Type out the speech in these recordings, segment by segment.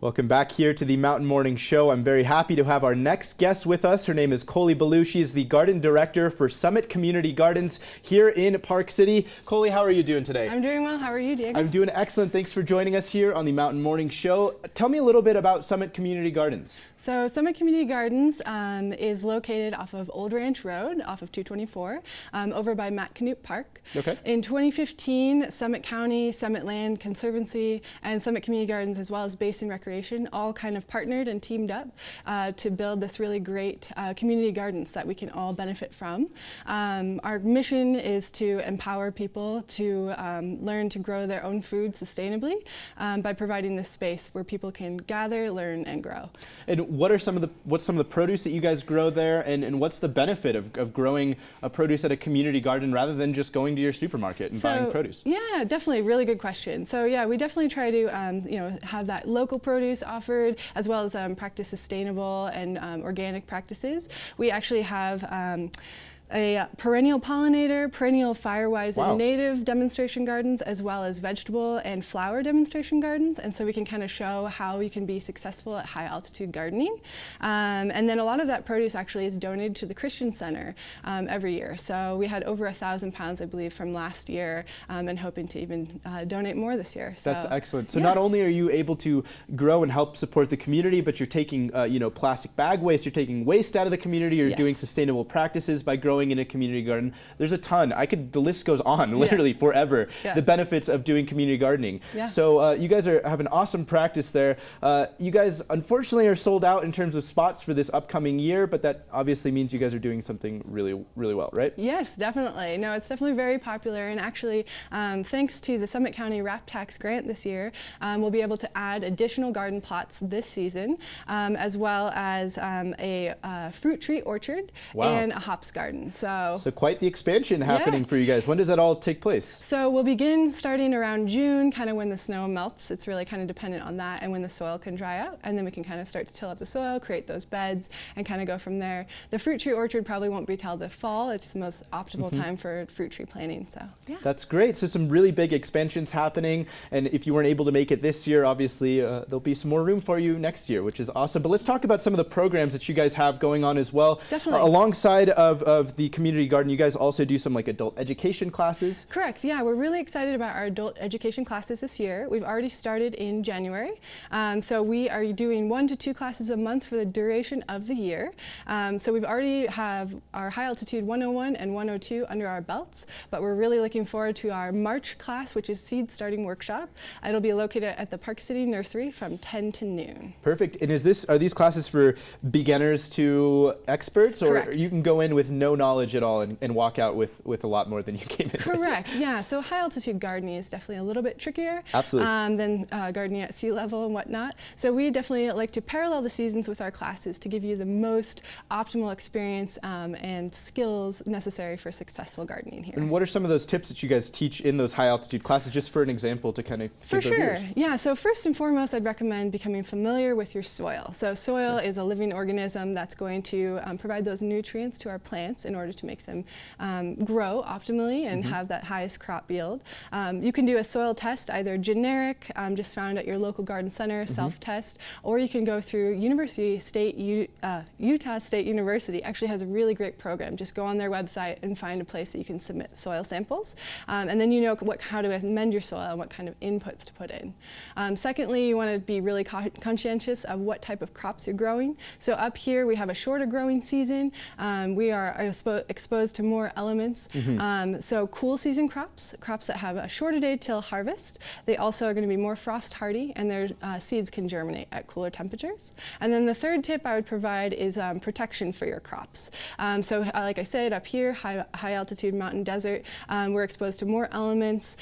Welcome back here to the Mountain Morning Show. I'm very happy to have our next guest with us. Her name is Colie Belieu. She is the Garden Director for Summit Community Gardens here in Park City. Colie, how are you doing today? I'm doing well. How are you, Diego? I'm doing excellent. Thanks for joining us here on the Mountain Morning Show. Tell me a little bit about Summit Community Gardens. So Summit Community Gardens is located off of Old Ranch Road, off of 224, over by Matt Canute Park. Okay. In 2015, Summit County, Summit Land Conservancy, and Summit Community Gardens, as well as Basin Recreation, all kind of partnered and teamed up to build this really great community gardens that we can all benefit from. Our mission is to empower people to learn to grow their own food sustainably by providing this space where people can gather, learn, and grow. And what's some of the produce that you guys grow there, and what's the benefit of growing a produce at a community garden rather than just going to your supermarket and buying produce? Yeah, definitely, really good question. So yeah, we definitely try to have that local produce offered, as well as practice sustainable and organic practices. We actually have a perennial pollinator, perennial firewise and native demonstration gardens, as well as vegetable and flower demonstration gardens. And so we can kind of show how you can be successful at high altitude gardening. And then a lot of that produce actually is donated to the Christian Center every year. So we had over 1,000 pounds, I believe, from last year, and hoping to even donate more this year. So, that's excellent. So not only are you able to grow and help support the community, but you're taking plastic bag waste, you're taking waste out of the community, you're doing sustainable practices by growing in a community garden. There's a ton. The list goes on literally forever. The benefits of doing community gardening. So you guys have an awesome practice there. You guys unfortunately are sold out in terms of spots for this upcoming year, but that obviously means you guys are doing something really, really well, right? Yes, definitely. No, it's definitely very popular, and actually thanks to the Summit County RAP Tax grant this year, we'll be able to add additional garden plots this season, as well as a fruit tree orchard and a hops garden. So quite the expansion happening for you guys. When does that all take place? So we'll begin starting around June, kind of when the snow melts. It's really kind of dependent on that and when the soil can dry out. And then we can kind of start to till up the soil, create those beds, and kind of go from there. The fruit tree orchard probably won't be till the fall. It's the most optimal time for fruit tree planting. So yeah. That's great. So some really big expansions happening. And if you weren't able to make it this year, obviously there'll be some more room for you next year, which is awesome. But let's talk about some of the programs that you guys have going on as well. Definitely. Alongside of the community garden, you guys also do some adult education classes? Correct, yeah, we're really excited about our adult education classes this year. We've already started in January. So we are doing 1 to 2 classes a month for the duration of the year. So we've already have our high altitude 101 and 102 under our belts, but we're really looking forward to our March class, which is seed starting workshop. It'll be located at the Park City Nursery from 10 to noon. Perfect. And are these classes for beginners to experts, or Correct. You can go in with no knowledge at all and walk out with a lot more than you came in? Correct, yeah. So high altitude gardening is definitely a little bit trickier than gardening at sea level and whatnot. So we definitely like to parallel the seasons with our classes to give you the most optimal experience and skills necessary for successful gardening here. And what are some of those tips that you guys teach in those high altitude classes, just for an example to kind of For sure, yeah. So first and foremost, I'd recommend becoming familiar with your soil. So soil is a living organism that's going to provide those nutrients to our plants in order to make them grow optimally and have that highest crop yield. You can do a soil test, either generic, just found at your local garden center, self-test, or you can go through Utah State University actually has a really great program. Just go on their website and find a place that you can submit soil samples, and then you know how to amend your soil and what kind of inputs to put in. Secondly, you want to be really conscientious of what type of crops you're growing. So up here we have a shorter growing season. We are exposed to more elements. So cool season crops that have a shorter day till harvest. They also are going to be more frost hardy, and their seeds can germinate at cooler temperatures. And then the third tip I would provide is protection for your crops. So like I said, up here, high altitude mountain desert, we're exposed to more elements,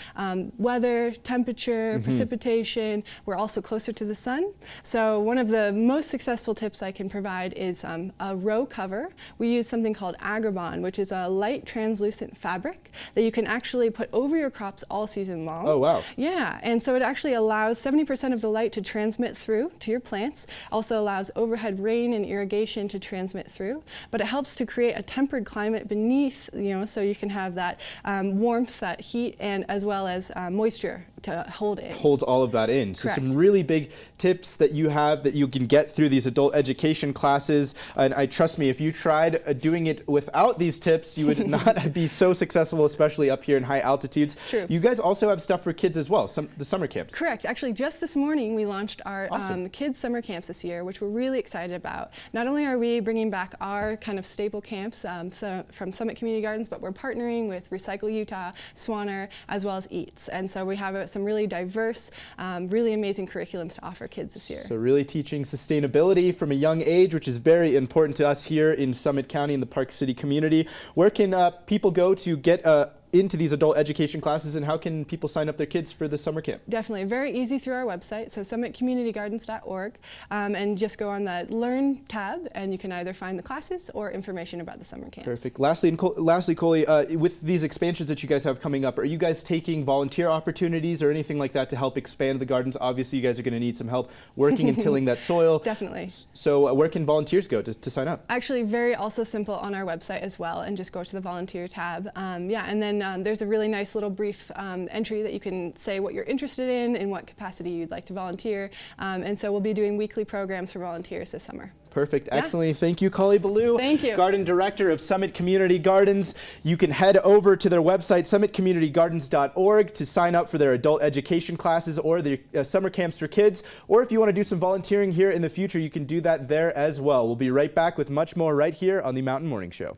weather, temperature, precipitation. We're also closer to the sun. So one of the most successful tips I can provide is a row cover. We use something called Agribon, which is a light translucent fabric that you can actually put over your crops all season long. Oh, wow. Yeah, and so it actually allows 70% of the light to transmit through to your plants, also allows overhead rain and irrigation to transmit through, but it helps to create a tempered climate beneath, so you can have that warmth, that heat, and as well as moisture to hold in. Holds all of that in. So Correct. some really big tips that you have that you can get through these adult education classes. And I trust me, if you tried doing it without these tips, you would not be so successful, especially up here in high altitudes. True. You guys also have stuff for kids as well, the summer camps. Correct. Actually, just this morning we launched our Awesome. kids summer camps this year, which we're really excited about. Not only are we bringing back our kind of staple camps from Summit Community Gardens, but we're partnering with Recycle Utah, Swanner, as well as EATS. And so we have some really diverse, really amazing curriculums to offer kids this year. So really teaching sustainability from a young age, which is very important to us here in Summit County in the Park City community. Where can people go to get into these adult education classes, and how can people sign up their kids for the summer camp? Definitely. Very easy through our website, so summitcommunitygardens.org, and just go on the Learn tab, and you can either find the classes or information about the summer camps. Perfect. Lastly, Colie, with these expansions that you guys have coming up, are you guys taking volunteer opportunities or anything like that to help expand the gardens? Obviously, you guys are going to need some help working and tilling that soil. Definitely. So where can volunteers go to sign up? Actually, very also simple on our website as well, and just go to the volunteer tab. Yeah, and then there's a really nice little brief entry that you can say what you're interested in what capacity you'd like to volunteer. And so we'll be doing weekly programs for volunteers this summer. Perfect. Yeah. Excellent. Thank you, Colie Belieu. Thank you. Garden Director of Summit Community Gardens. You can head over to their website, summitcommunitygardens.org, to sign up for their adult education classes or their summer camps for kids. Or if you want to do some volunteering here in the future, you can do that there as well. We'll be right back with much more right here on the Mountain Morning Show.